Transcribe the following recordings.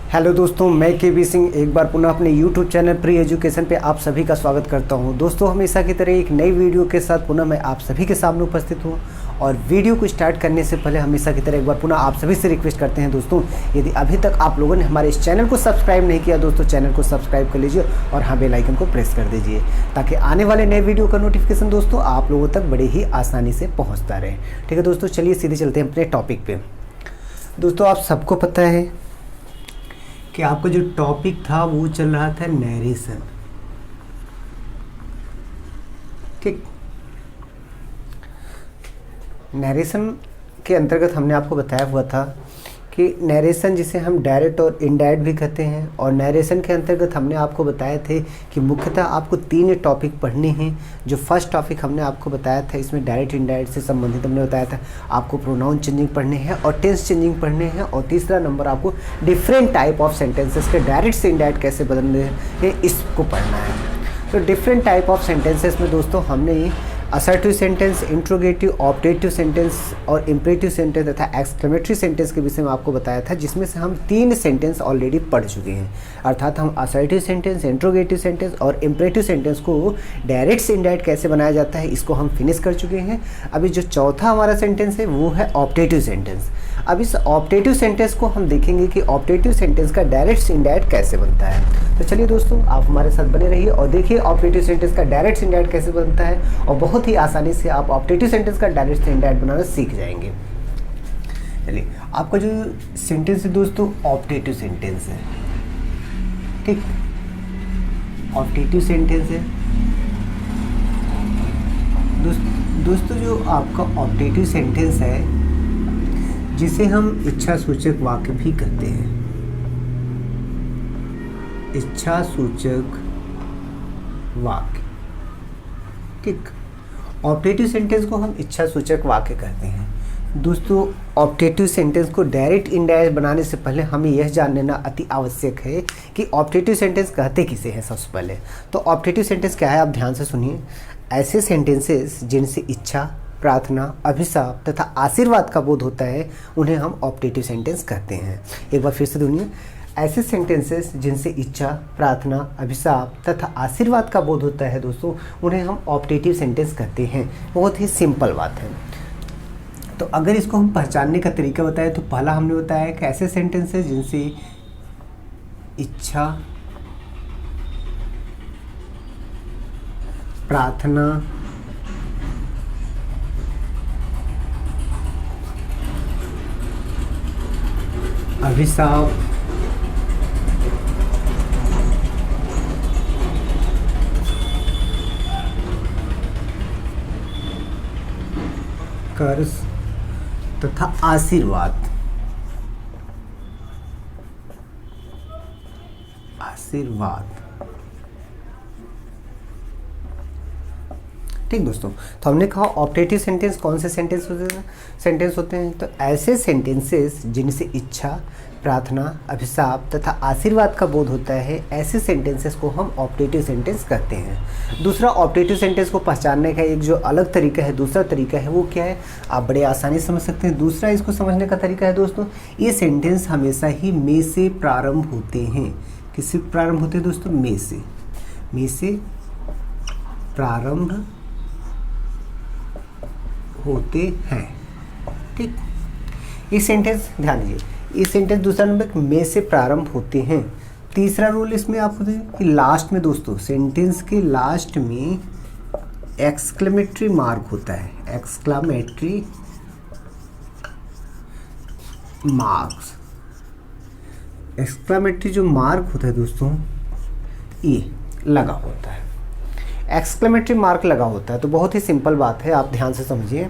Hello दोस्तों, मैं के बी सिंह एक बार पुनः अपने यूट्यूब चैनल प्री एजुकेशन पे आप सभी का स्वागत करता हूं। दोस्तों, हमेशा की तरह एक नई वीडियो के साथ पुनः मैं आप सभी के सामने उपस्थित हूं। और वीडियो को स्टार्ट करने से पहले हमेशा की तरह एक बार पुनः आप सभी से रिक्वेस्ट करते हैं दोस्तों, यदि अभी तक आप लोगों ने हमारे इस चैनल को सब्सक्राइब नहीं किया दोस्तों, चैनल को सब्सक्राइब कर लीजिए और हाँ बेल आइकन को प्रेस कर दीजिए ताकि आने वाले नए वीडियो का नोटिफिकेशन दोस्तों आप लोगों तक बड़े ही आसानी से पहुँचता रहे। ठीक है दोस्तों, चलिए सीधे चलते हैं अपने टॉपिक पे। दोस्तों, आप सबको पता है कि आपका जो टॉपिक था वो चल रहा था नैरेशन। ठीक, नैरेशन के अंतर्गत हमने आपको बताया हुआ था कि नैरेशन जिसे हम डायरेक्ट और इनडायरेक्ट भी कहते हैं, और नैरेशन के अंतर्गत हमने आपको बताए थे कि मुख्यतः आपको 3 टॉपिक पढ़ने हैं। जो फर्स्ट टॉपिक हमने आपको बताया था, इसमें डायरेक्ट इनडायरेक्ट से संबंधित हमने बताया था आपको प्रोनाउन चेंजिंग पढ़ने हैं और टेंस चेंजिंग पढ़ने हैं, और तीसरा नंबर आपको डिफरेंट टाइप ऑफ सेंटेंसेस के डायरेक्ट से इनडायरेक्ट कैसे बदलने हैं इसको पढ़ना है। तो डिफरेंट टाइप ऑफ सेंटेंसेस में दोस्तों हमने assertive sentence, interrogative, objective sentence और इम्परेटिव सेंटेंस तथा एक्सक्लेमेटरी सेंटेंस के विषय में आपको बताया था, जिसमें से हम 3 सेंटेंस ऑलरेडी पढ़ चुके हैं। अर्थात हम असर्टिव सेंटेंस, इंट्रोगेटिव सेंटेंस और इम्परेटिव सेंटेंस को डायरेक्ट से इनडायरेक्ट कैसे बनाया जाता है इसको हम फिनिश कर चुके हैं। अभी जो चौथा हमारा सेंटेंस है वो है ऑब्जेक्टिव सेंटेंस। अब इस ऑब्जेक्टिव सेंटेंस को हम देखेंगे कि ऑब्जेक्टिव सेंटेंस का डायरेक्ट से इनडायरेक्ट कैसे बनता है। तो चलिए दोस्तों, आप हमारे साथ बने रहिए और देखिए ऑब्जेक्टिव सेंटेंस का डायरेक्ट से इनडायरेक्ट कैसे बनता है, और बहुत ही आसानी से आप ऑब्जेक्टिव सेंटेंस का डायरेक्ट से इनडायरेक्ट बनाना सीख जाएंगे। चलिए, आपका जो सेंटेंस है दोस्तों ऑब्जेक्टिव सेंटेंस है। ठीक, ऑब्जेक्टिव सेंटेंस है दोस्तों जो आपका ऑब्जेक्टिव सेंटेंस है जिसे हम इच्छा सूचक वाक्य भी कहते हैं। इच्छा सूचक वाक्य। ठीक, ऑब्जेक्टिव सेंटेंस को हम इच्छा सूचक वाक्य कहते हैं। दोस्तों, ऑब्जेक्टिव सेंटेंस को डायरेक्ट इनडायरेक्ट बनाने से पहले हमें यह जान लेना अति आवश्यक है कि ऑब्जेक्टिव सेंटेंस कहते किसे हैं। सबसे पहले तो ऑब्जेक्टिव सेंटेंस क्या है, आप ध्यान से सुनिए। ऐसे सेंटेंसेस जिनसे इच्छा, प्रार्थना, अभिशाप तथा आशीर्वाद का बोध होता है उन्हें हम ऑब्जेक्टिव सेंटेंस कहते हैं। एक बार फिर से सुनिए। ऐसे सेंटेंसेस जिनसे इच्छा, प्रार्थना, अभिशाप तथा आशीर्वाद का बोध होता है दोस्तों, उन्हें हम ऑब्जेक्टिव सेंटेंस कहते हैं। बहुत ही सिंपल बात है। तो अगर इसको हम पहचानने का तरीका बताएं तो पहला हमने बताया कि ऐसे सेंटेंसेस जिनसे इच्छा, प्रार्थना, अभिशाप, कर्ज तथा आशीर्वाद ठीक दोस्तों, तो हमने कहा ऑब्जेक्टिव सेंटेंस कौन से सेंटेंस होते हैं। तो ऐसे सेंटेंसेस जिनसे इच्छा, प्रार्थना, अभिशाप तथा आशीर्वाद का बोध होता है, ऐसे सेंटेंसेस को हम ऑब्जेक्टिव सेंटेंस कहते हैं। दूसरा ऑब्जेक्टिव सेंटेंस को पहचानने का एक जो अलग तरीका है, दूसरा तरीका है वो क्या है, आप बड़े आसानी से समझ सकते हैं। दूसरा इसको समझने का तरीका है दोस्तों, ये सेंटेंस हमेशा ही में से प्रारंभ होते हैं। किससे प्रारंभ होते हैं दोस्तों? में से प्रारंभ होते हैं। ठीक, ये सेंटेंस ध्यान दीजिए, ये सेंटेंस दूसरा नंबर में से प्रारंभ होते हैं। तीसरा रूल इसमें आपको कि लास्ट में दोस्तों सेंटेंस के लास्ट में एक्सक्लेमेटरी मार्क होता है। एक्सक्लेमेटरी मार्क्स, एक्सक्लेमेटरी जो मार्क होता है दोस्तों ये लगा होता है, एक्सक्लेमेटरी मार्क लगा होता है। तो बहुत ही सिंपल बात है, आप ध्यान से समझिए।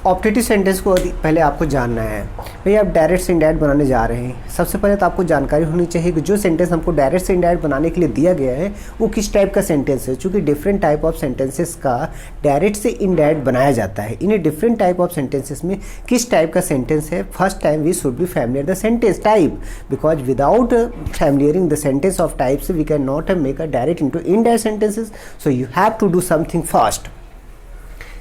ऑब्जेक्टिव सेंटेंस को पहले आपको जानना है। भाई आप डायरेक्ट से इनडायरेक्ट बनाने जा रहे हैं, सबसे पहले तो आपको जानकारी होनी चाहिए कि जो सेंटेंस हमको डायरेक्ट से इनडायरेक्ट बनाने के लिए दिया गया है वो किस टाइप का सेंटेंस है। चूँकि डिफरेंट टाइप ऑफ सेंटेंसेस का डायरेक्ट से इनडायरेक्ट बनाया जाता है। इन डिफरेंट टाइप ऑफ सेंटेंसेस में किस टाइप का सेंटेंस है, first time we should be familiar the sentence type, because without familiaring the sentence of types we can not make a direct into indirect sentences, so you have to do something first.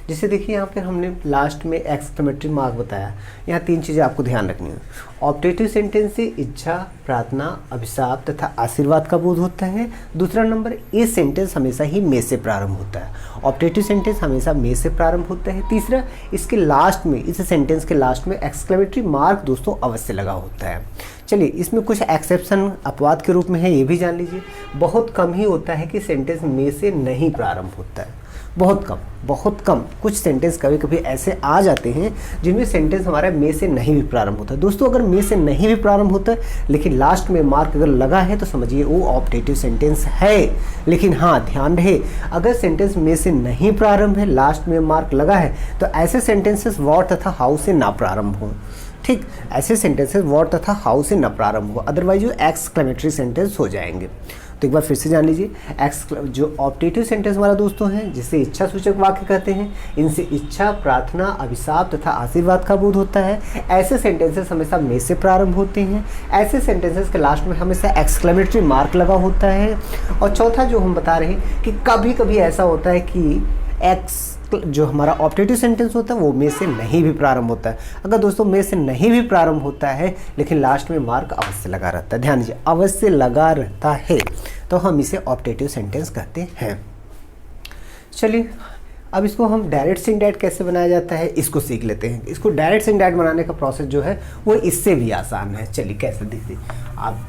जैसे देखिए यहाँ पे हमने last में exclamatory mark बताया। यहाँ 3 चीज़ें आपको ध्यान रखनी है। ऑप्टेटिव सेंटेंस से इच्छा, प्रार्थना, अभिशाप तथा आशीर्वाद का बोध होता है। दूसरा नंबर, ये सेंटेंस हमेशा ही में से प्रारंभ होता है। ऑप्टेटिव सेंटेंस हमेशा में से प्रारंभ होता है। तीसरा, इसके लास्ट में, इस सेंटेंस के लास्ट में एक्सक्लेमेटरी मार्क दोस्तों अवश्य लगा होता है। चलिए, इसमें कुछ एक्सेप्शन अपवाद के रूप में है, ये भी जान लीजिए। बहुत कम ही होता है कि सेंटेंस में से नहीं प्रारंभ होता है, बहुत कम। कुछ सेंटेंस कभी कभी ऐसे आ जाते हैं जिनमें सेंटेंस हमारा में से नहीं भी प्रारंभ होता है। दोस्तों, अगर में से नहीं भी प्रारंभ होता है लेकिन लास्ट में मार्क अगर लगा है तो समझिए वो ऑप्टेटिव सेंटेंस है। लेकिन हाँ, ध्यान रहे, अगर सेंटेंस में से नहीं प्रारंभ है, लास्ट में मार्क लगा है, तो ऐसे सेंटेंसेस व्हाट तथा हाउ से ना प्रारंभ हो। ठीक, ऐसे सेंटेंसेस व्हाट तथा हाउ से न प्रारंभ हो, अदरवाइज वो एक्सक्लेमेटरी सेंटेंस हो जाएंगे। तो एक बार फिर से जान लीजिए, जो ऑप्टेटिव सेंटेंस हमारा दोस्तों हैं, जिसे इच्छा सूचक वाक्य कहते हैं, इनसे इच्छा, प्रार्थना, अभिशाप तथा आशीर्वाद का बोध होता है। ऐसे सेंटेंसेस हमेशा में से प्रारंभ होते हैं। ऐसे सेंटेंसेस के लास्ट में हमेशा एक्सक्लेमेटरी मार्क लगा होता है। और चौथा जो हम बता रहे हैं कि कभी कभी ऐसा होता है कि जो हमारा ऑप्टेटिव सेंटेंस होता है वो में से नहीं भी प्रारंभ होता है। अगर दोस्तों में से नहीं भी प्रारंभ होता है लेकिन लास्ट में मार्क अवश्य लगा रहता है, ध्यान दीजिए, अवश्य लगा रहता है, तो हम इसे ऑप्टेटिव सेंटेंस कहते हैं। चलिए, अब इसको हम डायरेक्ट से इनडायरेक्ट कैसे बनाया जाता है इसको सीख लेते हैं। इसको डायरेक्ट से इनडायरेक्ट बनाने का प्रोसेस जो है वो इससे भी आसान है। चलिए कैसे देखते, आप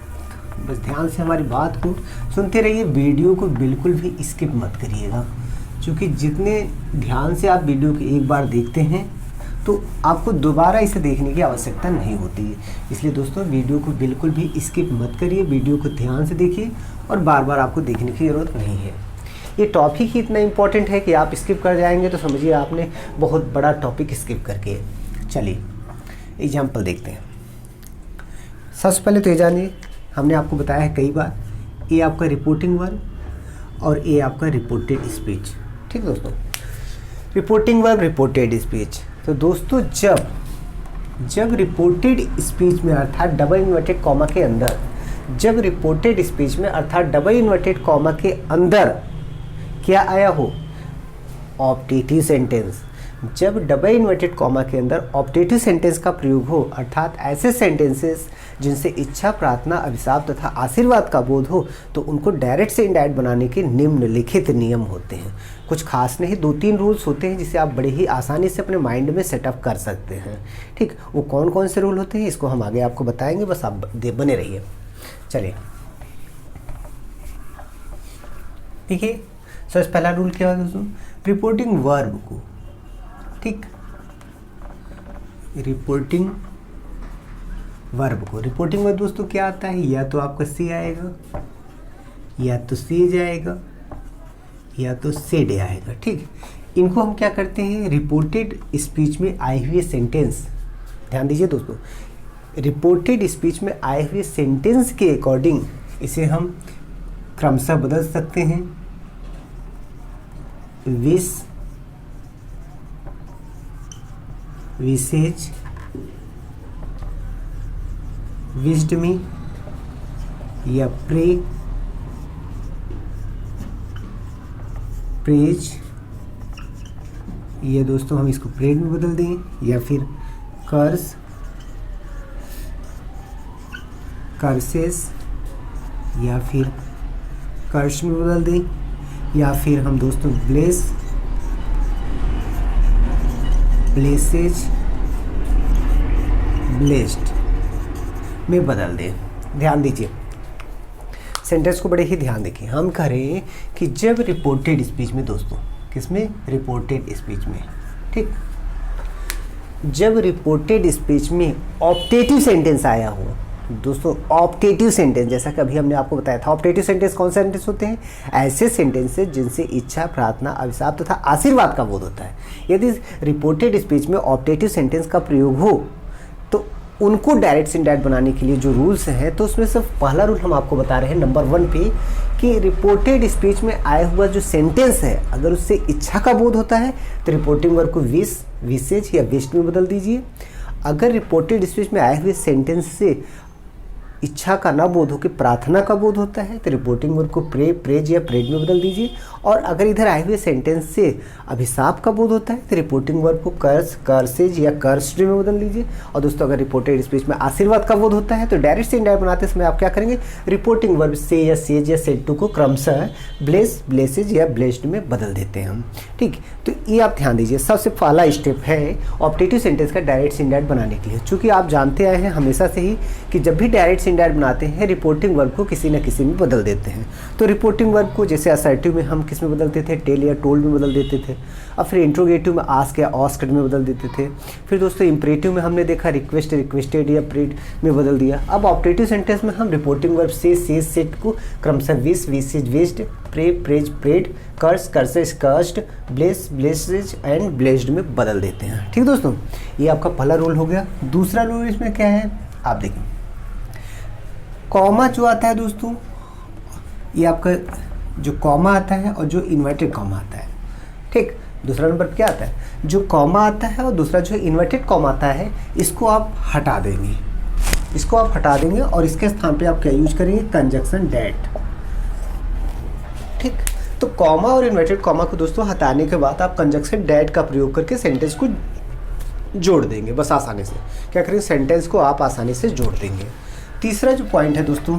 बस ध्यान से हमारी बात को सुनते रहिए, वीडियो को बिल्कुल भी स्किप मत करिएगा, क्योंकि जितने ध्यान से आप वीडियो को एक बार देखते हैं तो आपको दोबारा इसे देखने की आवश्यकता नहीं होती है। इसलिए दोस्तों, वीडियो को बिल्कुल भी स्किप मत करिए, वीडियो को ध्यान से देखिए और बार बार आपको देखने की ज़रूरत नहीं है। ये टॉपिक ही इतना इम्पोर्टेंट है कि आप स्किप कर जाएंगे तो समझिए आपने बहुत बड़ा टॉपिक स्किप करके। चलिए एग्जाम्पल देखते हैं। सबसे पहले तो ये जानिए, हमने आपको बताया है कई बार, ये आपका रिपोर्टिंग वर्ब और ये आपका रिपोर्टेड स्पीच। ठीक दोस्तों, रिपोर्टिंग वर्ब, रिपोर्टेड स्पीच। तो दोस्तों, जब रिपोर्टेड स्पीच में अर्थात डबल इन्वर्टेड कॉमा के अंदर, जब रिपोर्टेड स्पीच में अर्थात डबल इन्वर्टेड कॉमा के अंदर क्या आया हो, ऑप्टेटिव सेंटेंस, जब डबल इन्वर्टेड कॉमा के अंदर ऑप्टेटिव सेंटेंस का प्रयोग हो, अर्थात ऐसे सेंटेंसेस जिनसे इच्छा, प्रार्थना, अभिशाप तथा आशीर्वाद का बोध हो, तो उनको डायरेक्ट से इनडायरेक्ट बनाने के निम्नलिखित नियम होते हैं। कुछ खास नहीं, 2-3 रूल्स होते हैं जिसे आप बड़े ही आसानी से अपने माइंड में सेटअप कर सकते हैं। ठीक, वो कौन कौन से रूल होते हैं इसको हम आगे आपको बताएंगे, बस आप बने रहिए। चलिए देखिए, सबसे पहला रूल क्या है दोस्तों, रिपोर्टिंग वर्ब को, ठीक, रिपोर्टिंग रिपोर्टिंग वर्ब दोस्तों क्या आता है, या तो आपका सी आएगा, या तो सी जाएगा, या तो सेड आएगा। ठीक, इनको हम क्या करते हैं, रिपोर्टेड स्पीच में आए हुए सेंटेंस, ध्यान दीजिए दोस्तों, रिपोर्टेड स्पीच में आए हुए सेंटेंस के अकॉर्डिंग इसे हम क्रमशः बदल सकते हैं। विश, विशेज, विश्ड मी या प्रे, प्रेज, ये दोस्तों हम इसको प्रेड में बदल दें, या फिर कर्स, कर्सेस, या फिर कर्स में बदल दें, या फिर हम दोस्तों ब्लेस, ब्लेसेज, ब्लेस्ड में बदल दें। ध्यान दीजिए, सेंटेंस को बड़े ही ध्यान देखिए। हम कह रहे हैं कि जब रिपोर्टेड स्पीच में दोस्तों, किसमें, रिपोर्टेड स्पीच में, ठीक, जब रिपोर्टेड स्पीच में ऑप्टेटिव सेंटेंस आया हो दोस्तों, ऑप्टेटिव सेंटेंस, जैसा कि अभी हमने आपको बताया था, ऑप्टेटिव सेंटेंस कौन से सेंटेंस होते हैं, ऐसे सेंटेंसेस जिनसे इच्छा, प्रार्थना, अभिशाप तथा आशीर्वाद का बोध होता है। यदि रिपोर्टेड स्पीच में ऑप्टेटिव सेंटेंस का प्रयोग हो तो उनको डायरेक्ट से इनडायरेक्ट बनाने के लिए जो रूल्स हैं, तो उसमें सिर्फ पहला रूल हम आपको बता रहे हैं नंबर 1 पे, कि रिपोर्टेड स्पीच में आया हुआ जो सेंटेंस है, अगर उससे इच्छा का बोध होता है तो रिपोर्टिंग वर्ब को विश, विशेज या विश्ड में बदल दीजिए। अगर रिपोर्टेड स्पीच में आए हुए सेंटेंस से इच्छा का ना बोध हो कि प्रार्थना का बोध होता है तो रिपोर्टिंग वर्ब को प्रे, प्रेज या प्रेड में बदल दीजिए। और अगर इधर आए हुए सेंटेंस से अभिशाप का बोध होता है तो रिपोर्टिंग वर्ब को कर्स, कर्सेज या कर्स्ड में बदल दीजिए। और दोस्तों अगर रिपोर्टेड स्पीच में आशीर्वाद का बोध होता है तो डायरेक्ट से इनडायरेक्ट बनाते समय आप क्या करेंगे, रिपोर्टिंग वर्ब से या सेज या सेड टू को क्रमशः ब्लेस, ब्लेसेज या ब्लेस्ड में बदल देते हैं हम। ठीक, तो ये आप ध्यान दीजिए। सबसे पहला स्टेप है ऑप्टेटिव सेंटेंस का डायरेक्ट से इनडायरेक्ट बनाने के लिए। चूँकि आप जानते आए हैं हमेशा से ही कि जब भी डायरेक्ट से इनडायरेक्ट बनाते हैं रिपोर्टिंग वर्ब को किसी न किसी में बदल देते हैं। तो रिपोर्टिंग वर्ब को जैसे असर्टिव में हम किस में बदलते थे, टेल या टोल्ड में बदल देते थे। अब फिर इंट्रोगेटिव में आस्क या आस्क्ड में बदल देते थे। फिर दोस्तों इंपरेटिव में हमने देखा रिक्वेस्ट, रिक्वेस्टेड या प्रेड में बदल दिया। अब ऑप्टेटिव सेंटेंस में हम रिपोर्टिंग वर्ब से, सेट को क्रमशः wish, wishes, wished, pray, prays, prayed, curse, curses, cursed, bless, blesses and blessed में बदल देते हैं। ठीक दोस्तों, ये आपका पहला रूल हो गया। दूसरा रूल इसमें क्या है आप देखें, कॉमा जो आता है दोस्तों, ये आपका जो कॉमा आता है और जो इन्वर्टेड कॉमा आता है। ठीक, दूसरा नंबर क्या आता है, जो कॉमा आता है और दूसरा जो इन्वर्टेड कॉमा आता है, इसको आप हटा देंगे, इसको आप हटा देंगे और इसके स्थान पे आप क्या यूज करेंगे, कंजक्शन डेट। ठीक, तो कॉमा और इन्वर्टेड कॉमा को दोस्तों हटाने के बाद आप कंजक्शन डेट का प्रयोग करके सेंटेंस को जोड़ देंगे। बस आसानी से क्या करेंगे, सेंटेंस को आप आसानी से जोड़ देंगे। तीसरा जो पॉइंट है दोस्तों,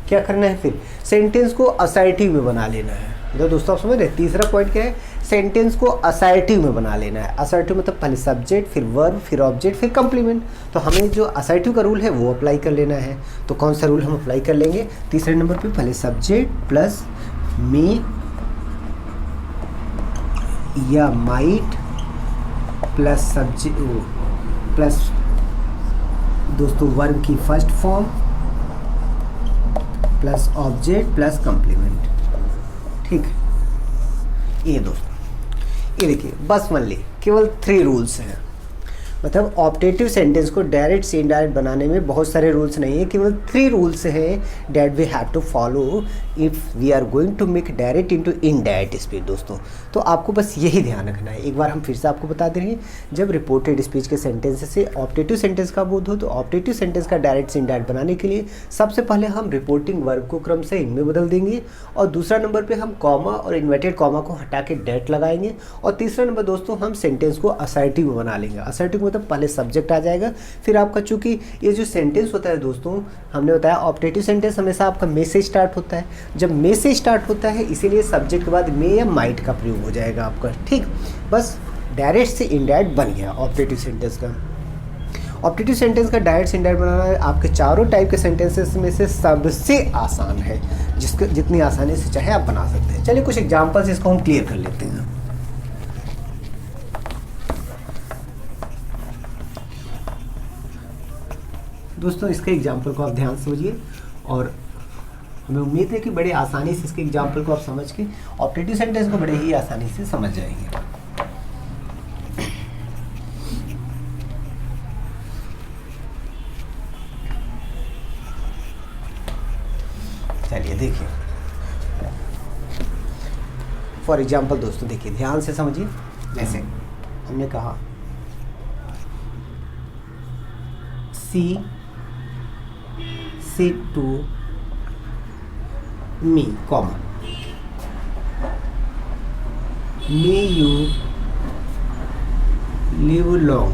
क्या करना है, फिर सेंटेंस को असर्टिव में बना लेना है। तो दोस्तों आप समझ रहे, तीसरा पॉइंट क्या है, सेंटेंस को असर्टिव में बना लेना है। असर्टिव मतलब पहले सब्जेक्ट, फिर वर्ब, फिर ऑब्जेक्ट, फिर कंप्लीमेंट। तो हमें जो असर्टिव का रूल है वो अप्लाई कर लेना है। तो कौन सा रूल हम अप्लाई कर लेंगे, तीसरे नंबर पे पहले सब्जेक्ट प्लस मे या माइट प्लस सब्जेक्ट प्लस दोस्तों वर्ब की first form plus object plus complement. ठीक, ये दोस्तों ये देखिए, बस मान केवल 3 रूल्स हैं। मतलब ऑप्टेटिव सेंटेंस को डायरेक्ट से इनडायरेक्ट बनाने में बहुत सारे रूल्स नहीं है, केवल 3 रूल्स हैं that we have to follow if we are going to make direct into indirect speech. दोस्तों तो आपको बस यही ध्यान रखना है। एक बार हम फिर से आपको बता दे रहे हैं, जब रिपोर्टेड स्पीच के सेंटेंस से ऑप्टेटिव सेंटेंस का बोध हो तो ऑप्टेटिव सेंटेंस का डायरेक्ट से इनडायरेक्ट बनाने के लिए सबसे पहले हम रिपोर्टिंग वर्ब को क्रम से इनमें बदल देंगे, और दूसरा नंबर पर हम कॉमा और इन्वर्टेड कॉमा को हटा के डेट लगाएंगे, और तीसरा नंबर दोस्तों हम सेंटेंस को असर्टिव में बना लेंगे। असर्टिव मतलब पहले सब्जेक्ट आ जाएगा, फिर आपका चूंकि ये जो सेंटेंस होता है दोस्तों, हमने बताया ऑप्टेटिव सेंटेंस हमेशा आपका मे से स्टार्ट होता है। जब मे से स्टार्ट होता है इसीलिए सब्जेक्ट के बाद मे या माइट का प्रयोग हो जाएगा आपका। ठीक, बस डायरेक्ट से इनडायरेक्ट बन गया ऑप्टेटिव सेंटेंस का। ऑप्टेटिव सेंटेंस का डायरेक्ट से इनडायरेक्ट बनाना आपके चारों टाइप के सेंटेंसेस में से सबसे आसान है, जिसको जितनी आसानी से चाहे आप बना सकते हैं। चलिए कुछ एग्जाम्पल्स इसको हम क्लियर कर लेते हैं। दोस्तों इसके एग्जाम्पल को आप ध्यान से समझिए, और हमें उम्मीद है कि बड़े आसानी से इसके एग्जाम्पल को आप समझ के ऑप्टेटिव सेंटेंस को बड़े ही आसानी से समझ जाएंगे। चलिए देखिए, फॉर एग्जाम्पल दोस्तों देखिए ध्यान से समझिए। जैसे हमने कहा सी said to me, comma, may you live long।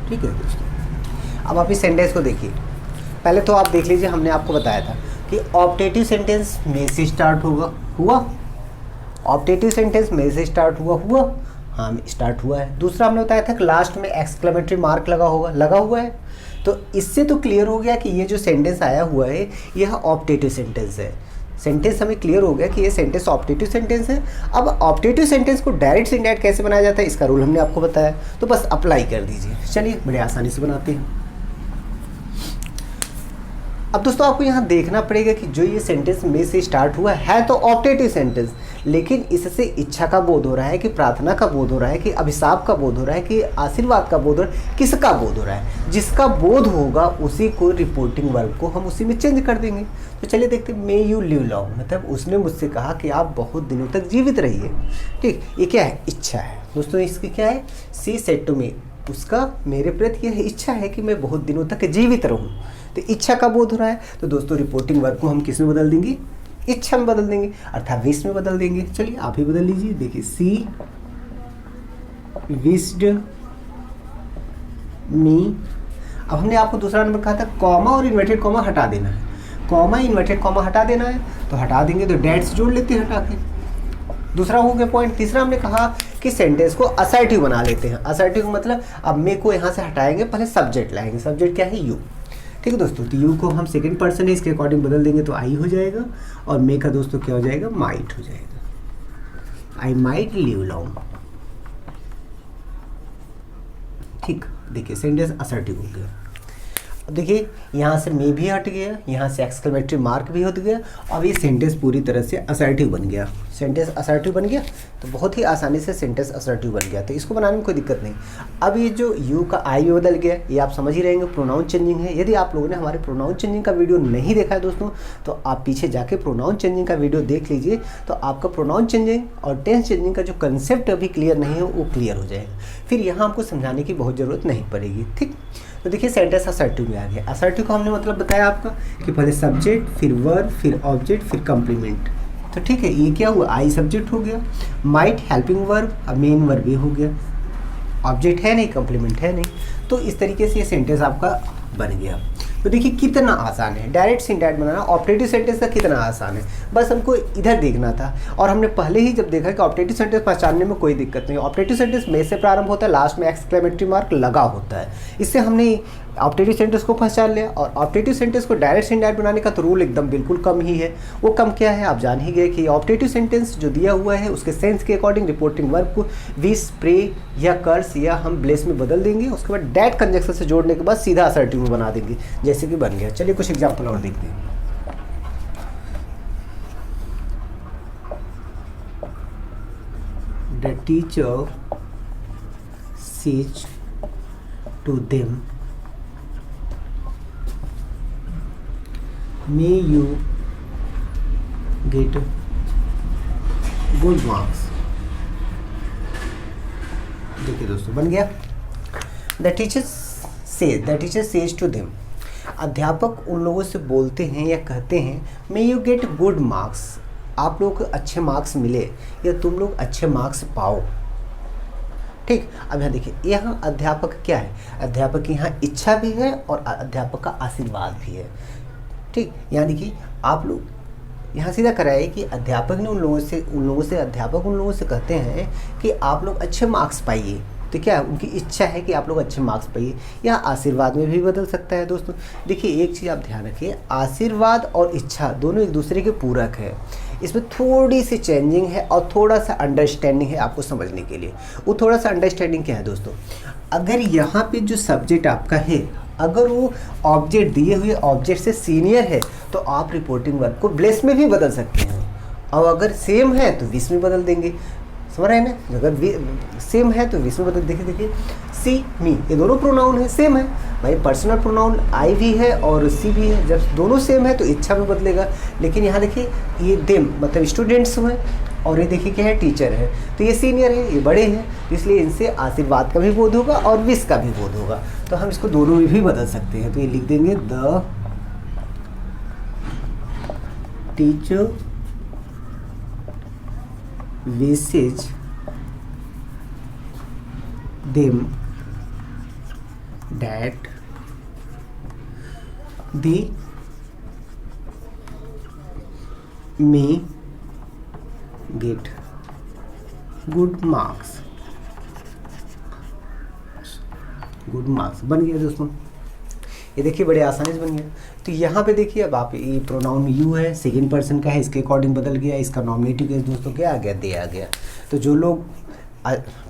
ठीक है दोस्तों, अब आप इस सेंटेंस को देखिए। पहले तो आप देख लीजिए, हमने आपको बताया था कि ऑप्टेटिव सेंटेंस में से स्टार्ट हुआ। ऑप्टेटिव सेंटेंस में से स्टार्ट हुआ, हाँ स्टार्ट हुआ है। दूसरा हमने बताया था कि लास्ट में एक्सक्लेमेटरी मार्क लगा हुआ है। तो इससे तो क्लियर हो गया कि ये जो सेंटेंस आया हुआ है यह ऑप्टेटिव सेंटेंस है। सेंटेंस हमें क्लियर हो गया कि ये सेंटेंस ऑप्टेटिव सेंटेंस है। अब ऑप्टेटिव सेंटेंस को डायरेक्ट से इनडायरेक्ट कैसे बनाया जाता है, इसका रूल हमने आपको बताया, तो बस अप्लाई कर दीजिए। चलिए बड़े आसानी से बनाते हैं। अब दोस्तों आपको यहाँ देखना पड़ेगा कि जो ये सेंटेंस में से स्टार्ट हुआ है तो ऑप्टेटिव सेंटेंस, लेकिन इससे इच्छा का बोध हो रहा है कि प्रार्थना का बोध हो रहा है कि अभिशाप का बोध हो रहा है कि आशीर्वाद का बोध हो रहा है, किसका बोध हो रहा है, जिसका बोध होगा उसी को रिपोर्टिंग वर्ब को हम उसी में चेंज कर देंगे। तो चलिए देखते हैं, मे यू लिव लॉन्ग मतलब उसने मुझसे कहा कि आप बहुत दिनों तक जीवित रहिए। ठीक, ये क्या है, इच्छा है दोस्तों। इसकी क्या है, सी सेड टू मी, उसका मेरे प्रति यह इच्छा है कि मैं बहुत दिनों तक जीवित रहूं। तो इच्छा का बोध हो रहा है, तो दोस्तों रिपोर्टिंग वर्ब को हम किस में बदल देंगे? इच्छा में बदल देंगे, अर्थात विश में बदल देंगे। चलिए आप ही बदल लीजिए। देखिए सी विश्ड मी। अब हमने आपको दूसरा नंबर कहा था कॉमा और इन्वर्टेड कॉमा हटा देना है। कॉमा इन्वर्टेड कॉमा हटा देना है, तो हटा देंगे, तो डैट से जोड़ लेते हैं हटा के। दूसरा हो गया पॉइंट। तीसरा हमने कहा कि सेंटेंस को असर्टिव बना लेते हैं। असर्टिव मतलब अब मे को यहाँ से हटाएंगे, पहले सब्जेक्ट लाएंगे। सब्जेक्ट क्या है? यू। ठीक है दोस्तों, तो यू को हम सेकंड पर्सन है, इसके अकॉर्डिंग बदल देंगे तो आई हो जाएगा, और मे का दोस्तों क्या हो जाएगा? माइट हो जाएगा। I might live long. ठीक, देखिए सेंटेंस असर्टिव हो गया। अब देखिए यहाँ से मे भी हट गया, यहाँ से एक्सक्लेमेटरी मार्क भी हट गया। अब ये सेंटेंस पूरी तरह से असर्टिव बन गया। सेंटेंस असर्टिव बन गया, तो बहुत ही आसानी से सेंटेंस असर्टिव बन गया, तो इसको बनाने में कोई दिक्कत नहीं। अब ये जो यू का आई में बदल गया, ये आप समझ ही रहेंगे प्रोनाउन चेंजिंग है। यदि आप लोगों ने हमारे प्रोनाउन चेंजिंग का वीडियो नहीं देखा है दोस्तों, तो आप पीछे जाके प्रोनाउन चेंजिंग का वीडियो देख लीजिए, तो आपका प्रोनाउन चेंजिंग और टेंस चेंजिंग का जो कंसेप्ट अभी क्लियर नहीं है वो क्लियर हो जाएगा। फिर यहाँ आपको समझाने की बहुत ज़रूरत नहीं पड़ेगी। ठीक, तो देखिए सेंटेंस असर्टिव में आ गया। असर्टिव को हमने मतलब बताया आपका कि पहले सब्जेक्ट, फिर वर्ब, फिर ऑब्जेक्ट, फिर कंप्लीमेंट। तो ठीक है, ये क्या हुआ? आई सब्जेक्ट हो गया, माइट हेल्पिंग वर्ब, अब मेन वर्ब ये हो गया, ऑब्जेक्ट है नहीं, कंप्लीमेंट है नहीं। तो इस तरीके से ये सेंटेंस आपका बन गया। तो देखिए कितना आसान है डायरेक्ट से इनडायरेक्ट बनाना। ऑपरेटिव सेंटेंस का कितना आसान है, बस हमको इधर देखना था। और हमने पहले ही जब देखा कि ऑपरेटिव सेंटेंस पहचानने में कोई दिक्कत नहीं। ऑपरेटिव सेंटेंस में से प्रारंभ होता है, लास्ट में एक्सक्लेमेटरी मार्क लगा होता है। इससे हमने ऑपरेटिव सेंटेंस को पहचान लिया। और ऑपरेटिव सेंटेंस को डायरेक्ट से इनडायरेक्ट बनाने का तो रूल एकदम बिल्कुल कम ही है। वो कम क्या है आप जान ही गए कि ऑपरेटिव सेंटेंस जो दिया हुआ है उसके सेंस के अकॉर्डिंग रिपोर्टिंग वर्ब को विश, प्रे या कर्स या हम ब्लेस में बदल देंगे। उसके बाद डैट कंजक्शन से जोड़ने के बाद सीधा असर्टिव में बना देंगे, जैसे कि बन गया। चलिए कुछ एग्जाम्पल और देखते हैं। The teacher says to them, may you get good marks। देखिए दोस्तों बन गया। The teacher says to them, अध्यापक उन लोगों से बोलते हैं या कहते हैं may you get good marks, आप लोग को अच्छे मार्क्स मिले या तुम लोग अच्छे मार्क्स पाओ। ठीक, अब यहाँ देखिए, यहाँ अध्यापक क्या है? अध्यापक की यहाँ इच्छा भी है और अध्यापक का आशीर्वाद भी है। ठीक, यहाँ देखिए आप लोग यहाँ सीधा कराए कि अध्यापक ने उन लोगों से अध्यापक उन लोगों से कहते हैं कि आप लोग अच्छे मार्क्स पाइए। तो क्या उनकी इच्छा है कि आप लोग अच्छे मार्क्स पाइए, या आशीर्वाद में भी बदल सकता है दोस्तों। देखिए एक चीज़ आप ध्यान रखिए, आशीर्वाद और इच्छा दोनों एक दूसरे के पूरक है। इसमें थोड़ी सी चेंजिंग है और थोड़ा सा अंडरस्टैंडिंग है आपको समझने के लिए। वो थोड़ा सा अंडरस्टैंडिंग क्या है दोस्तों, अगर यहाँ पे जो सब्जेक्ट आपका है अगर वो ऑब्जेक्ट दिए हुए ऑब्जेक्ट से सीनियर है तो आप रिपोर्टिंग वर्ब को ब्लेस में भी बदल सकते हैं, और अगर सेम है तो विश में बदल देंगे। समझ रहे हैं ना, अगर सेम है तो विश में बदल। देखिए सी मी, ये दोनों प्रोनाउन है, सेम है भाई। पर्सनल प्रोनाउन आई भी है और सी भी है, जब दोनों सेम है तो इच्छा में बदलेगा। लेकिन यहाँ देखिए ये देम मतलब स्टूडेंट्स हुए, और ये देखिए क्या है? टीचर है। तो ये सीनियर है, ये बड़े हैं, इसलिए इनसे आशीर्वाद का भी बोध होगा और विश का भी बोध होगा। तो हम इसको दोनों में भी बदल सकते हैं। तो ये लिख देंगे the teacher wishes them that they may gate good marks. Good marks बन गया दोस्तों। ये देखिए बड़े आसानी से बन गया। तो यहाँ पे देखिए अब आप ये प्रोनाउन यू है, सेकेंड पर्सन का है, इसके अकॉर्डिंग बदल गया। इसका नॉमिनेटिव केस दोस्तों क्या आ गया? दे आ गया। तो जो लोग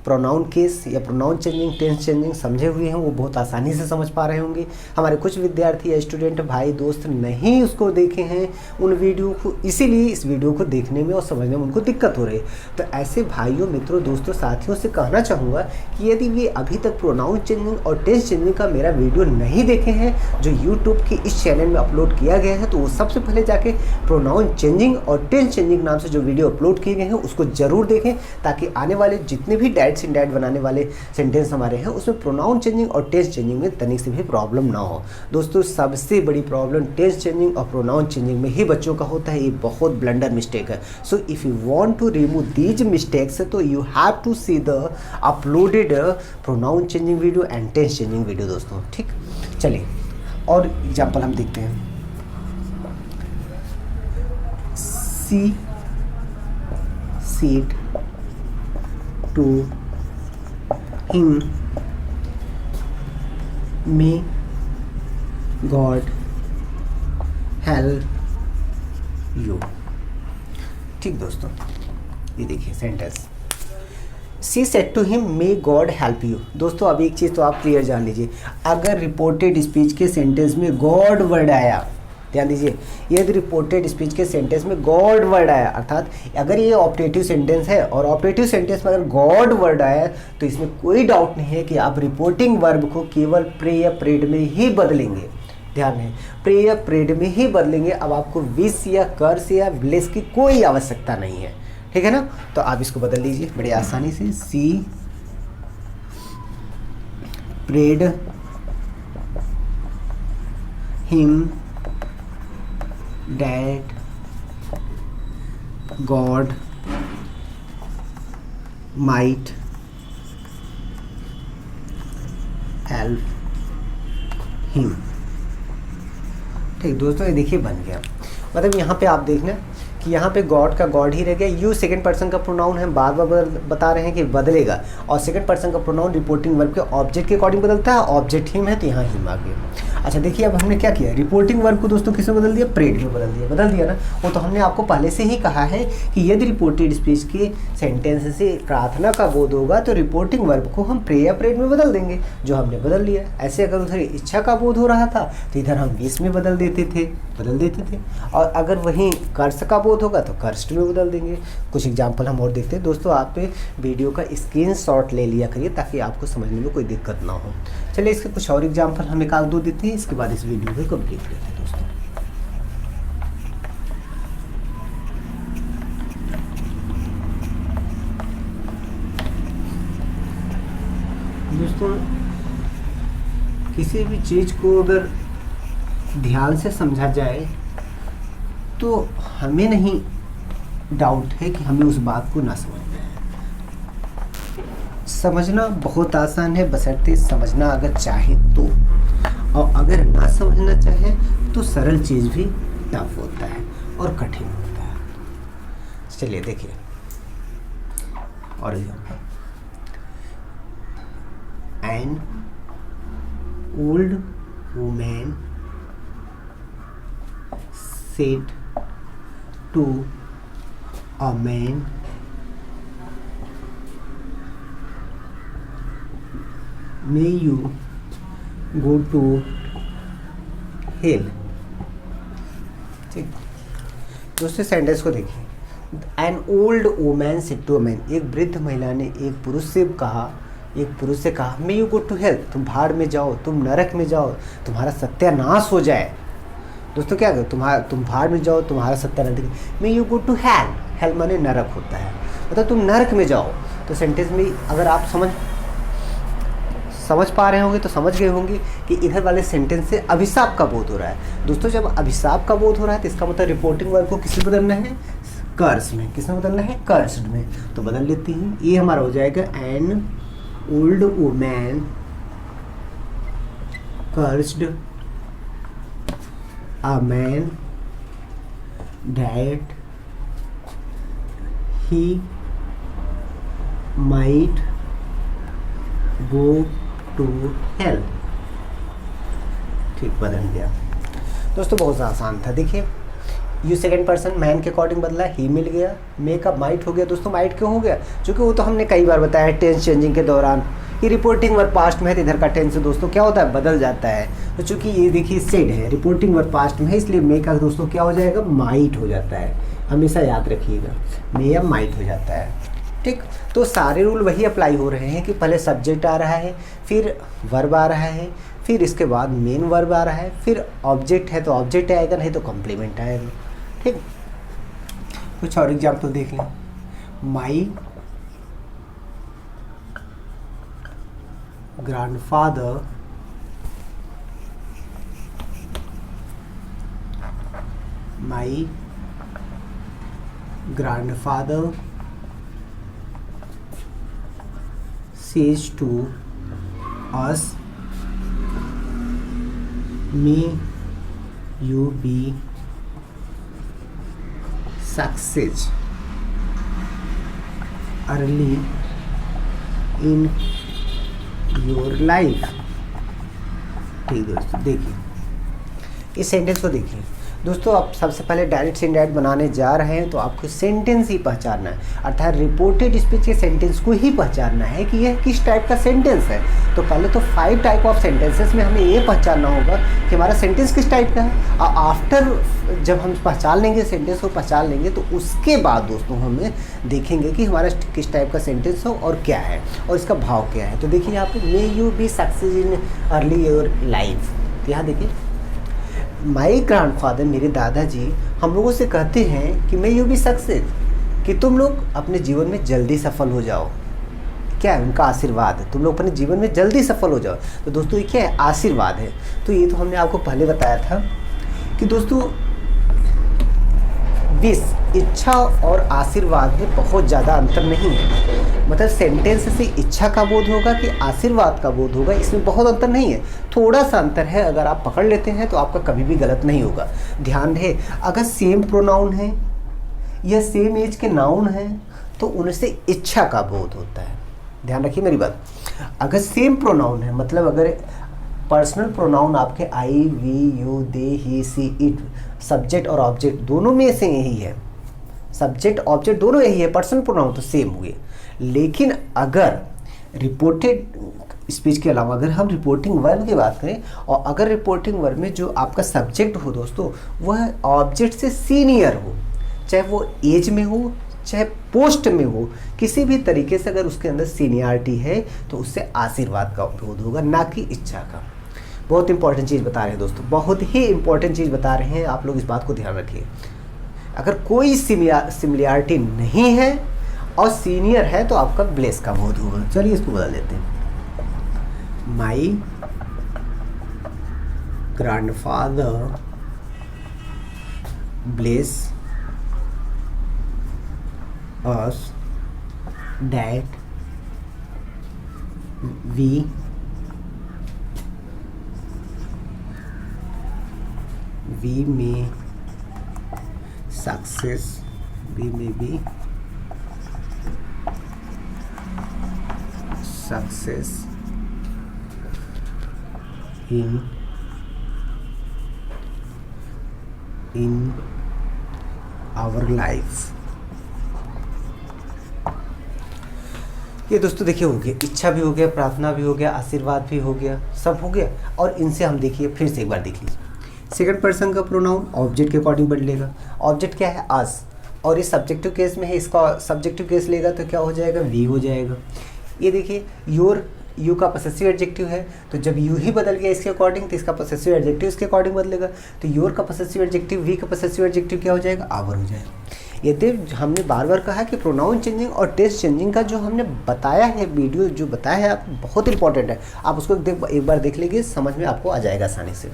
प्रोनाउन केस या प्रोनाउन चेंजिंग, टेंस चेंजिंग समझे हुए हैं वो बहुत आसानी से समझ पा रहे होंगे। हमारे कुछ विद्यार्थी या स्टूडेंट भाई दोस्त नहीं उसको देखे हैं उन वीडियो को, इसीलिए इस वीडियो को देखने में और समझने में उनको दिक्कत हो रही है। तो ऐसे भाइयों, मित्रों, दोस्तों, साथियों से कहना चाहूँगा कि यदि वे अभी तक प्रोनाउन चेंजिंग और टेंस चेंजिंग का मेरा वीडियो नहीं देखे हैं जो यूट्यूब के इस चैनल में अपलोड किया गया है, तो वो सबसे पहले जाके प्रोनाउन चेंजिंग और टेंस चेंजिंग नाम से जो वीडियो अपलोड किए गए हैं उसको ज़रूर देखें, ताकि आने वाले जितने भी डायरेक्ट इनडायरेक्ट बनाने वाले सेंटेंस हमारे हैं उसमें प्रोनाउन चेंजिंग और टेंस चेंजिंग में तनिक से भी प्रॉब्लम ना हो। दोस्तों सबसे बड़ी प्रॉब्लम टेंस चेंजिंग और प्रोनाउन चेंजिंग में ही बच्चों का होता है, ये बहुत ब्लंडर मिस्टेक है। So if you want to remove these mistakes तो you have to see the uploaded pronoun changing video and tense changing video दोस्तों। ठीक, चलिए और एग्जाम्पल हम देखते हैं। She said to him may God help you. ठीक दोस्तों, ये देखिए sentence, she said to him may God help you. दोस्तों अब एक चीज़ तो आप क्लियर जान लीजिए, अगर रिपोर्टेड स्पीच के सेंटेंस में गॉड वर्ड आया, ध्यान दीजिए, यदि रिपोर्टेड स्पीच के सेंटेंस में गॉड वर्ड आया, अर्थात अगर ये ऑपरेटिव सेंटेंस है और ऑपरेटिव सेंटेंस में अगर गॉड वर्ड आया तो इसमें कोई डाउट नहीं है कि आप रिपोर्टिंग वर्ब को केवल प्रे या प्रेड में ही बदलेंगे। ध्यान है, प्रे या प्रेड में ही बदलेंगे। अब आपको विश या कर्स या ब्लेस की कोई आवश्यकता नहीं है, ठीक है ना। तो आप इसको बदल लीजिए बड़ी आसानी से, she prayed him that God might help him. ठीक दोस्तों, ये देखिए बन गया। मतलब यहाँ पे आप देखना कि यहाँ पे गॉड का गॉड ही रह गया। यू सेकंड पर्सन का प्रोनाउन है, बार बार बता रहे हैं कि बदलेगा, और सेकंड पर्सन का प्रोनाउन रिपोर्टिंग वर्ब के ऑब्जेक्ट के अकॉर्डिंग बदलता है। ऑब्जेक्ट हिम है तो यहाँ हिम आ गया। अच्छा देखिए, अब हमने क्या किया, रिपोर्टिंग वर्ब को दोस्तों किस में बदल दिया, प्रेड में बदल दिया ना। वो तो हमने आपको पहले से ही कहा है कि यदि रिपोर्टेड स्पीच के सेंटेंस से प्रार्थना का बोध होगा तो रिपोर्टिंग वर्ब को हम प्रे या प्रेड में बदल देंगे, जो हमने बदल लिया। ऐसे अगर उधर इच्छा का बोध हो रहा था तो इधर हम विश में बदल देते थे, और अगर वहीं कर्स का बोध होगा तो कर्स्ट में बदल देंगे। कुछ एग्जाम्पल हम और देखते हैं दोस्तों। आप वीडियो का स्क्रीनशॉट ले लिया करिए ताकि आपको समझने में कोई दिक्कत ना हो। चलिए इसके कुछ और एग्जाम्पल हम एक आध दो देते हैं, इसके बाद इस वीडियो को कंप्लीट करते हैं दोस्तों। दोस्तों किसी भी चीज़ को अगर ध्यान से समझा जाए तो हमें नहीं डाउट है कि हमें उस बात को ना समझना है। समझना बहुत आसान है बशर्ते समझना अगर चाहे तो, और अगर ना समझना चाहे तो सरल चीज़ भी टफ होता है और कठिन होता है। चलिए देखिए और an old women said to a man, may you go to hell। ठीक दूसरे सेंटेंस को देखिए, an old woman said to a man. एक वृद्ध महिला ने एक पुरुष से कहा, may you go to hell, तुम भाड़ में जाओ, तुम नरक में जाओ, तुम्हारा सत्यानाश हो जाए। दोस्तों क्या करो, तुम भाड़ में जाओ, तुम्हारा सत्यानाश। May you go to hell, hell माने नरक होता है, मतलब तुम नरक में जाओ। तो सेंटेंस में अगर आप समझ पा रहे होंगे तो समझ गए होंगे कि इधर वाले सेंटेंस से अभिशाप का बोध हो रहा है। दोस्तों जब अभिशाप का बोध हो रहा है तो इसका मतलब रिपोर्टिंग वर्ब को किस में बदलना है, कर्स में। किस में बदलना है, कर्स्ड में। तो बदल लेते हैं, ये हमारा हो जाएगा an old woman cursed a man that he might go to hell। ठीक बदल गया दोस्तों, बहुत आसान था। देखिए यू सेकंड पर्सन मैन के अकॉर्डिंग बदला, ही मिल गया, मे का माइट हो गया। दोस्तों माइट क्यों हो गया, क्योंकि वो तो हमने कई बार बताया टेंस चेंजिंग के दौरान कि रिपोर्टिंग वर्ब पास्ट में है तो इधर का टेंस दोस्तों क्या होता है, बदल जाता है। तो चूंकि ये देखिए सेड है, रिपोर्टिंग वर्ब पास्ट में है, इसलिए मे का दोस्तों क्या हो जाएगा, माइट हो जाता है। हमेशा याद रखिएगा, मे या माइट हो जाता है। ठीक, तो सारे रूल वही अप्लाई हो रहे हैं कि पहले सब्जेक्ट आ रहा है, फिर वर्ब आ रहा है, फिर इसके बाद मेन वर्ब आ रहा है, फिर ऑब्जेक्ट है तो ऑब्जेक्ट आएगा, नहीं तो कॉम्प्लीमेंट आएगा। ठीक, कुछ और एग्जाम्पल देख लें। माई grandfather my grandfather says to us, may you be success early in your life। ठीक दोस्तों, देखिए इस सेंटेंस को देखिए दोस्तों। आप सबसे पहले डायरेक्ट से इनडायरेक्ट बनाने जा रहे हैं तो आपको सेंटेंस ही पहचानना है, अर्थात रिपोर्टेड स्पीच के सेंटेंस को ही पहचानना है कि यह किस टाइप का सेंटेंस है। तो पहले तो 5 टाइप ऑफ सेंटेंसेस में हमें ये पहचानना होगा कि हमारा सेंटेंस किस टाइप का है। और आफ्टर जब हम पहचान लेंगे, सेंटेंस को पहचान लेंगे, तो उसके बाद दोस्तों हमें देखेंगे कि हमारा किस टाइप का सेंटेंस हो और क्या है और इसका भाव क्या है। तो देखिए यहाँ पे may you B success in early your life. यहाँ देखिए माई ग्रैंडफादर, मेरे दादाजी हम लोगों से कहते हैं कि मैं यू बी सक्सेस, कि तुम लोग अपने जीवन में जल्दी सफल हो जाओ। क्या है उनका आशीर्वाद है, तुम लोग अपने जीवन में जल्दी सफल हो जाओ। तो दोस्तों ये क्या है, आशीर्वाद है। तो ये तो हमने आपको पहले बताया था कि दोस्तों विश, इच्छा और आशीर्वाद में बहुत ज़्यादा अंतर नहीं है। मतलब सेंटेंस से इच्छा का बोध होगा कि आशीर्वाद का बोध होगा, इसमें बहुत अंतर नहीं है, थोड़ा सा अंतर है। अगर आप पकड़ लेते हैं तो आपका कभी भी गलत नहीं होगा। ध्यान रहे, अगर सेम प्रोनाउन है या सेम एज के नाउन हैं तो उनसे इच्छा का बोध होता है। ध्यान रखिए मेरी बात। अगर सेम प्रोनाउन है, मतलब अगर पर्सनल प्रोनाउन आपके I, we, you, they, he, she, it, subject और ऑब्जेक्ट दोनों में से यही है, सब्जेक्ट ऑब्जेक्ट दोनों यही है, पर्सनल प्रोनाउन तो सेम हुए। लेकिन अगर रिपोर्टेड स्पीच के अलावा अगर हम रिपोर्टिंग वर्ब की बात करें, और अगर रिपोर्टिंग वर्ब में जो आपका सब्जेक्ट हो दोस्तों वह ऑब्जेक्ट से सीनियर हो, चाहे वो एज में हो चाहे पोस्ट में हो, किसी भी तरीके से अगर उसके अंदर सीनियरिटी है तो उससे आशीर्वाद का बोध होगा, ना कि इच्छा का। बहुत इंपॉर्टेंट चीज़ बता रहे हैं दोस्तों, बहुत ही इंपॉर्टेंट चीज़ बता रहे हैं, आप लोग इस बात को ध्यान रखिए। अगर कोई सिमिलैरिटी नहीं है और सीनियर है तो आपका ब्लेस का बोध होगा। चलिए इसको बदल देते हैं। माई grandfather bless us that we may success, we may be success in our life। ये दोस्तों देखिए हो गया, इच्छा भी हो गया, प्रार्थना भी हो गया, आशीर्वाद भी हो गया, सब हो गया। और इनसे हम देखिए फिर से एक बार देख लीजिए, सेकंड पर्सन का प्रोनाउन ऑब्जेक्ट के अकॉर्डिंग बदलेगा। ऑब्जेक्ट क्या है, अस, और इस सब्जेक्टिव केस में है, इसका सब्जेक्टिव केस लेगा तो क्या हो जाएगा, वी हो जाएगा। ये देखिए योर, यू का पोसेसिव एडजेक्टिव है तो जब यू ही बदल गया इसके अकॉर्डिंग तो इसका पोसेसिव एडजेक्टिव इसके अकॉर्डिंग बदलेगा। तो योर का पोसेसिव एडजेक्टिव, वी का पोसेसिव एडजेक्टिव क्या हो जाएगा, आवर हो जाएगा। यदि हमने बार बार कहा कि प्रोनाउन चेंजिंग और टेस्ट चेंजिंग का जो हमने बताया है, वीडियो जो बताया है आपको बहुत इंपॉर्टेंट है, आप उसको एक बार देख लीजिए, समझ में आपको आ जाएगा आसानी से।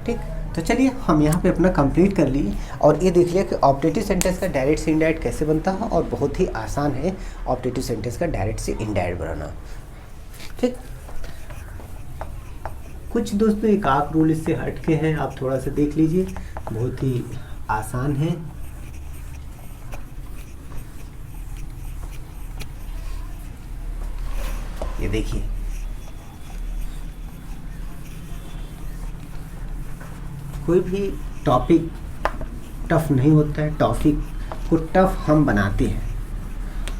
ठीक, तो चलिए हम यहाँ पे अपना कंप्लीट कर लिए और ये देख लिया कि ऑब्जेक्टिव सेंटेंस का डायरेक्ट से इनडायरेक्ट कैसे बनता है, और बहुत ही आसान है ऑब्जेक्टिव सेंटेंस का डायरेक्ट से इनडायरेक्ट बनाना। ठीक, कुछ दोस्तों एक आध रूल इससे हट के हैं, आप थोड़ा सा देख लीजिए, बहुत ही आसान है। ये देखिए, कोई भी टॉपिक टफ नहीं होता है, टॉपिक को टफ हम बनाते हैं,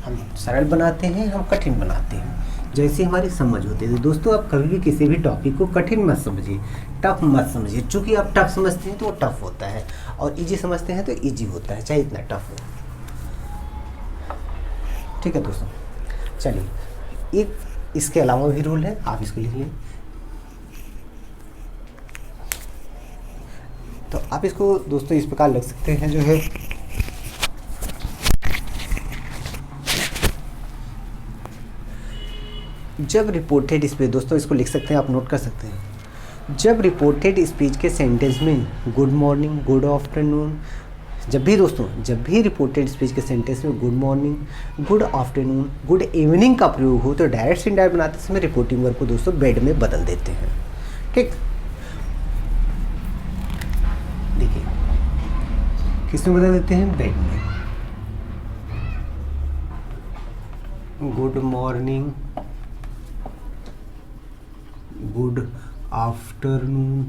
हम सरल बनाते हैं, हम कठिन बनाते हैं, जैसे हमारी समझ होती है। तो दोस्तों आप कभी भी किसी भी टॉपिक को कठिन मत समझिए, टफ मत समझिए। चूँकि आप टफ समझते हैं तो वो टफ होता है, और इजी समझते हैं तो इजी होता है, चाहे इतना टफ हो। ठीक है दोस्तों, चलिए एक इसके अलावा भी रूल है, आप इसको लिखिए। तो आप इसको दोस्तों इस प्रकार लिख सकते हैं, जो है जब रिपोर्टेड स्पीच, दोस्तों इसको लिख सकते हैं, आप नोट कर सकते हैं। जब रिपोर्टेड स्पीच के सेंटेंस में गुड मॉर्निंग, गुड आफ्टरनून, जब भी रिपोर्टेड स्पीच के सेंटेंस में good morning, good afternoon, good evening का प्रयोग हो तो डायरेक्ट से इनडायरेक्ट बनाते समय रिपोर्टिंग वर्ब को दोस्तों बेड में बदल देते हैं। ठीक, देखिए किस में बदल देते हैं? बेड में। गुड मॉर्निंग, गुड आफ्टरनून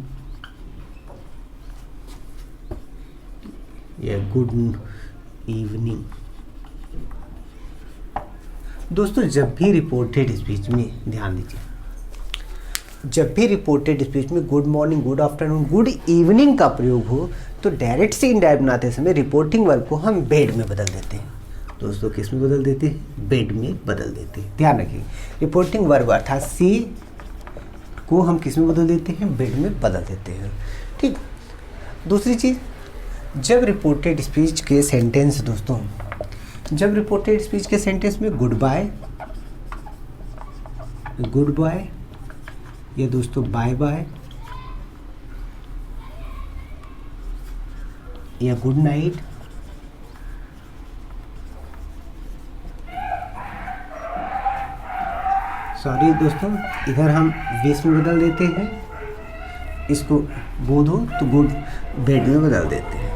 या गुड इवनिंग। दोस्तों जब भी रिपोर्टेड स्पीच में, ध्यान दीजिए, जब भी रिपोर्टेड स्पीच में good morning, good afternoon, good evening का प्रयोग हो तो डायरेक्ट से इनडायरेक्ट बनाते समय रिपोर्टिंग वर्ब को हम बेड में बदल देते हैं। दोस्तों किस में बदल देते हैं? बेड में बदल देते हैं। ध्यान रखिए, रिपोर्टिंग वर्ब अर्थात सी को हम किस में बदल देते हैं? बेड में बदल देते हैं। ठीक, दूसरी चीज़, जब रिपोर्टेड स्पीच के सेंटेंस, दोस्तों जब रिपोर्टेड स्पीच के सेंटेंस में गुड बाय या दोस्तों बाय बाय या गुड नाइट, सॉरी दोस्तों, इधर हम वेस में बदल देते हैं, इसको बोध हो तो गुड बेड में बदल देते हैं।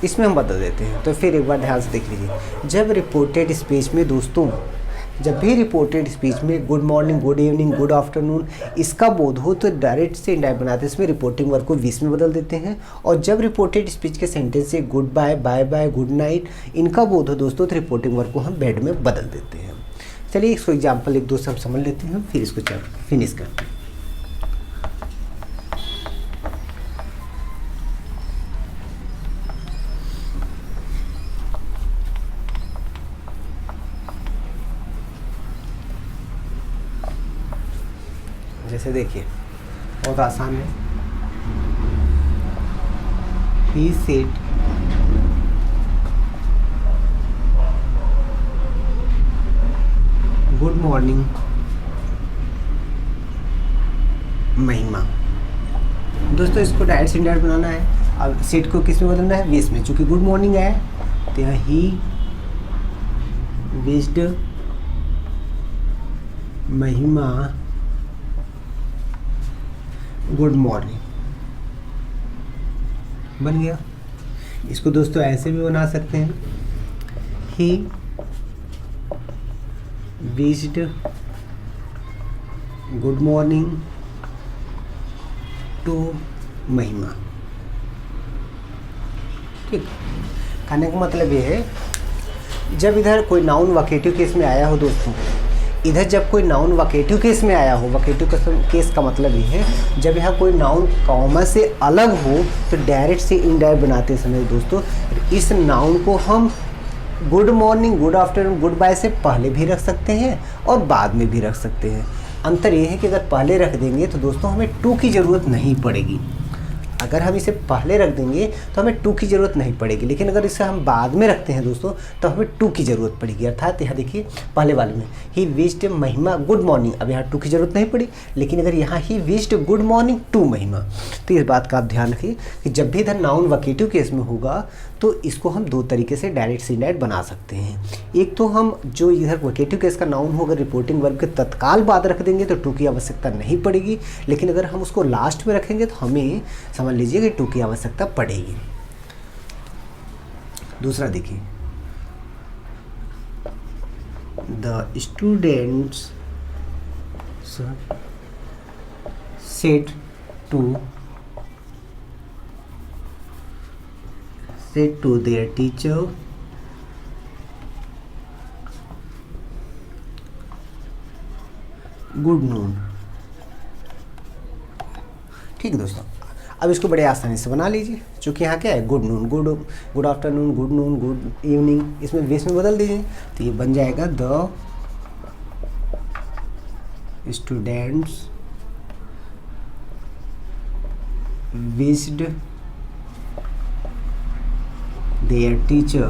इसमें हम बदल देते हैं। तो फिर एक बार ध्यान से देख लीजिए, जब रिपोर्टेड स्पीच में दोस्तों, जब भी रिपोर्टेड स्पीच में good morning, good evening, good afternoon इसका बोध हो तो डायरेक्ट से इनडायरेक्ट बनाते हैं, इसमें रिपोर्टिंग वर्ब को विस में बदल देते हैं। और जब रिपोर्टेड स्पीच के सेंटेंस से goodbye, bye bye, good night इनका बोध हो दोस्तों तो रिपोर्टिंग वर्ब को हम बेड में बदल देते हैं। चलिए इसको एग्जाम्पल एक दो से हम समझ लेते हैं, फिर इसको फिनिश करते हैं। जैसे देखिए बहुत आसान है। He said गुड मॉर्निंग महिमा। दोस्तों इसको डायरेक्ट से इनडायरेक्ट बनाना है। अब सेट को किस में बदलना है? वेस में। चूंकि गुड मॉर्निंग है तो यहाँ he wished Mahima good morning बन गया। इसको दोस्तों ऐसे भी बना सकते हैं, he wished good morning to Mahima. ठीक, कहने का मतलब ये है जब इधर कोई नाउन वोकेटिव केस में आया हो दोस्तों, इधर जब कोई नाउन वोकेटिव केस में आया हो, वोकेटिव केस का मतलब ये है जब यहाँ कोई नाउन कॉमा से अलग हो तो डायरेक्ट से इनडायरेक्ट बनाते समय दोस्तों इस नाउन को हम good morning, good afternoon, goodbye से पहले भी रख सकते हैं और बाद में भी रख सकते हैं। अंतर ये है कि अगर पहले रख देंगे तो दोस्तों हमें टू की ज़रूरत नहीं पड़ेगी। अगर हम इसे पहले रख देंगे तो हमें टू की ज़रूरत नहीं पड़ेगी, लेकिन अगर इसे हम बाद में रखते हैं दोस्तों तो हमें टू की ज़रूरत पड़ेगी। अर्थात यहाँ देखिए पहले वाले में ही विश्ड महिमा गुड मॉर्निंग, अब यहाँ टू की ज़रूरत नहीं पड़ी, लेकिन अगर यहाँ he wished good morning to Mahima, तो इस बात का आप ध्यान रखिए कि जब भी इधर नाउन वोकेटिव केस में होगा तो इसको हम दो तरीके से डायरेक्ट से इनडायरेक्ट बना सकते हैं। एक तो हम जो इधर वोकेटिव केस का नाउन हो अगर रिपोर्टिंग वर्ब के तत्काल बाद रख देंगे तो टू की आवश्यकता नहीं पड़ेगी, लेकिन अगर हम उसको लास्ट में रखेंगे तो हमें समझ लीजिए कि टू की आवश्यकता पड़ेगी। दूसरा देखिए, the students said to their teacher good noon. ठीक है दोस्तों, अब इसको बड़े आसानी से बना लीजिए। चूँकि यहाँ क्या है good noon, good afternoon, good noon, good evening, इसमें वेस में बदल दीजिए तो ये बन जाएगा the students wished their teacher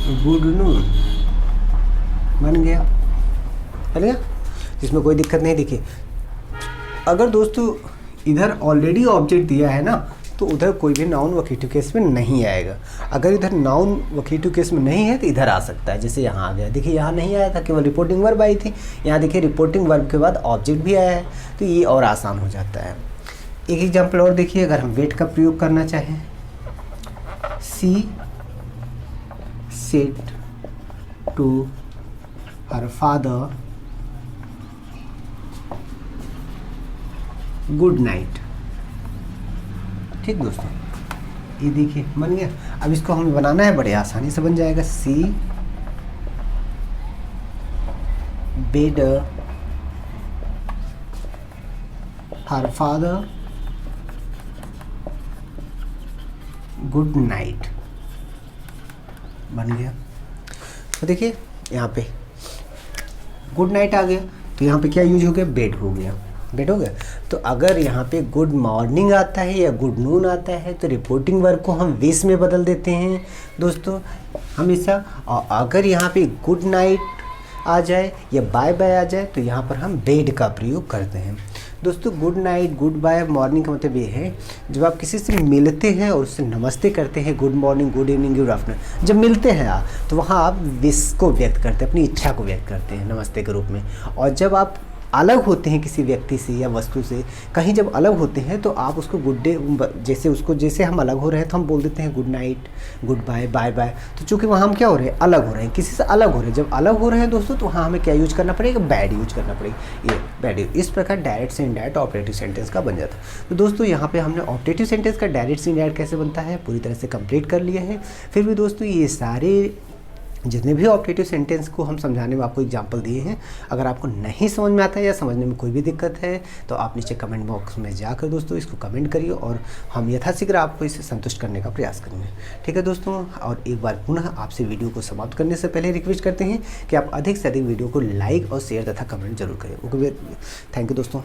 good noon बन गया, बन गया, जिसमें कोई दिक्कत नहीं। देखिए अगर दोस्तों इधर ऑलरेडी ऑब्जेक्ट दिया है ना, तो उधर कोई भी नाउन वोकेटिव केस में नहीं आएगा। अगर इधर नाउन वोकेटिव केस में नहीं है तो इधर आ सकता है, जैसे यहाँ आ गया। देखिए यहाँ नहीं आया था, केवल रिपोर्टिंग वर्ब आई थी। यहाँ देखिए रिपोर्टिंग वर्ब के बाद ऑब्जेक्ट भी आया है, तो ये और आसान हो जाता है। एक एग्जाम्पल और देखिए, अगर हम वेट का प्रयोग करना चाहें, she said to her father good night. ठीक दोस्तों, ये देखिए बन गया। अब इसको हमें बनाना है, बड़े आसानी से बन जाएगा। She bade her father good night, बन गया। तो देखिए यहाँ पे गुड नाइट आ गया, तो यहाँ पे क्या यूज हो गया, बेड हो गया, बेड हो गया। तो अगर यहाँ पे गुड मॉर्निंग आता है या गुड नून आता है तो रिपोर्टिंग वर्ब को हम विश में बदल देते हैं दोस्तों हमेशा। और अगर यहाँ पे गुड नाइट आ जाए या बाय बाय आ जाए तो यहाँ पर हम बेड का प्रयोग करते हैं दोस्तों। Good night, goodbye, morning का मतलब ये है जब आप किसी से मिलते हैं और उससे नमस्ते करते हैं, good morning, good evening, good afternoon, जब मिलते हैं आप तो वहाँ आप विश को व्यक्त करते हैं, अपनी इच्छा को व्यक्त करते हैं नमस्ते के रूप में। और जब आप अलग होते हैं किसी व्यक्ति से या वस्तु से, कहीं जब अलग होते हैं तो आप उसको गुड डे, जैसे हम अलग हो रहे हैं तो हम बोल देते हैं good night, goodbye, bye bye. तो चूँकि वहाँ हम क्या हो रहे हैं, अलग हो रहे हैं, किसी से अलग हो रहे हैं। जब अलग हो रहे हैं दोस्तों तो वहाँ हमें क्या यूज करना पड़ेगा, बैड यूज करना पड़ेगा, ये बैड यूज। इस प्रकार डायरेक्ट से इनडायरेक्ट ऑपरेटिव सेंटेंस का बन जाता है। तो दोस्तों यहाँ पे हमने ऑपरेटिव सेंटेंस का डायरेक्ट से इनडायरेक्ट कैसे बनता है पूरी तरह से कंप्लीट कर लिया है। फिर भी दोस्तों ये सारे जितने भी ऑपरेटिव सेंटेंस को हम समझाने में आपको एग्जाम्पल दिए हैं, अगर आपको नहीं समझ में आता है या समझने में कोई भी दिक्कत है तो आप नीचे कमेंट बॉक्स में जाकर दोस्तों इसको कमेंट करिए और हम यथाशीघ्र आपको इसे संतुष्ट करने का प्रयास करेंगे। ठीक है दोस्तों, और एक बार पुनः आपसे वीडियो को समाप्त करने से पहले रिक्वेस्ट करते हैं कि आप अधिक से अधिक वीडियो को लाइक और शेयर तथा कमेंट जरूर करें। ओके, थैंक यू दोस्तों।